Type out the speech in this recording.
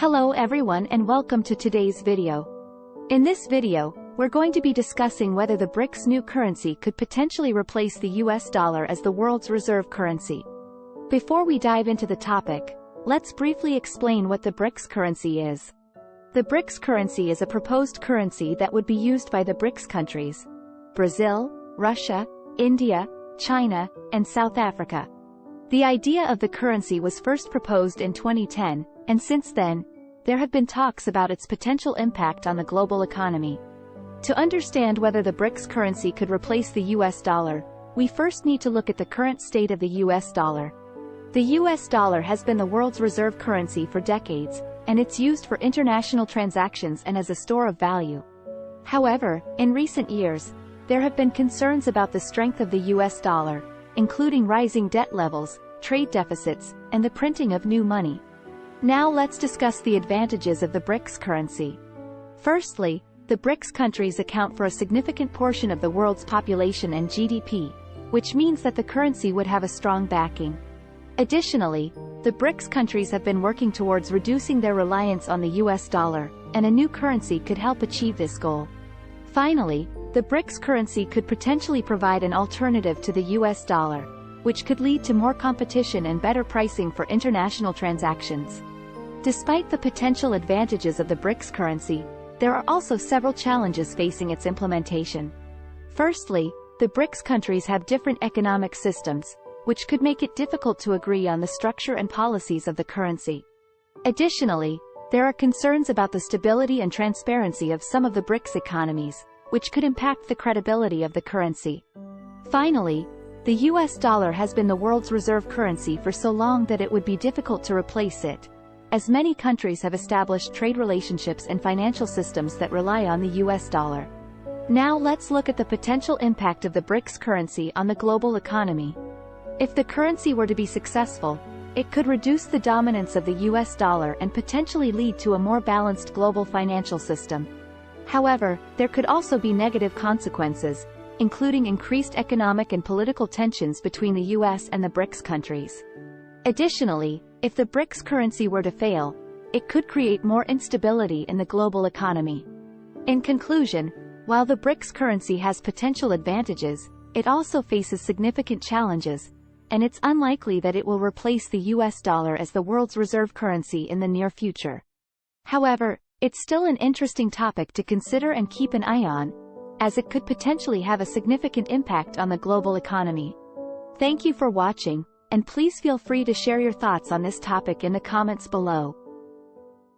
Hello everyone and welcome to today's video. In this video, we're going to be discussing whether the BRICS new currency could potentially replace the US dollar as the world's reserve currency. Before we dive into the topic, let's briefly explain what the BRICS currency is. The BRICS currency is a proposed currency that would be used by the BRICS countries: Brazil, Russia, India, China, and South Africa. The idea of the currency was first proposed in 2010, and since then, there have been talks about its potential impact on the global economy. To understand whether the BRICS currency could replace the US dollar, we first need to look at the current state of the US dollar. The US dollar has been the world's reserve currency for decades, and it's used for international transactions and as a store of value. However, in recent years, there have been concerns about the strength of the US dollar, including rising debt levels, trade deficits, and the printing of new money. Now let's discuss the advantages of the BRICS currency. Firstly, the BRICS countries account for a significant portion of the world's population and GDP, which means that the currency would have a strong backing. Additionally, the BRICS countries have been working towards reducing their reliance on the US dollar, and a new currency could help achieve this goal. Finally, the BRICS currency could potentially provide an alternative to the US dollar, which could lead to more competition and better pricing for international transactions. Despite the potential advantages of the BRICS currency, there are also several challenges facing its implementation. Firstly, the BRICS countries have different economic systems, which could make it difficult to agree on the structure and policies of the currency. Additionally, there are concerns about the stability and transparency of some of the BRICS economies, which could impact the credibility of the currency. Finally, the US dollar has been the world's reserve currency for so long that it would be difficult to replace it, as many countries have established trade relationships and financial systems that rely on the US dollar. Now let's look at the potential impact of the BRICS currency on the global economy. If the currency were to be successful, it could reduce the dominance of the US dollar and potentially lead to a more balanced global financial system. However, there could also be negative consequences, including increased economic and political tensions between the US and the BRICS countries. Additionally, if the BRICS currency were to fail, it could create more instability in the global economy. In conclusion, while the BRICS currency has potential advantages, it also faces significant challenges, and it's unlikely that it will replace the US dollar as the world's reserve currency in the near future. However, it's still an interesting topic to consider and keep an eye on, as it could potentially have a significant impact on the global economy. Thank you for watching, and please feel free to share your thoughts on this topic in the comments below.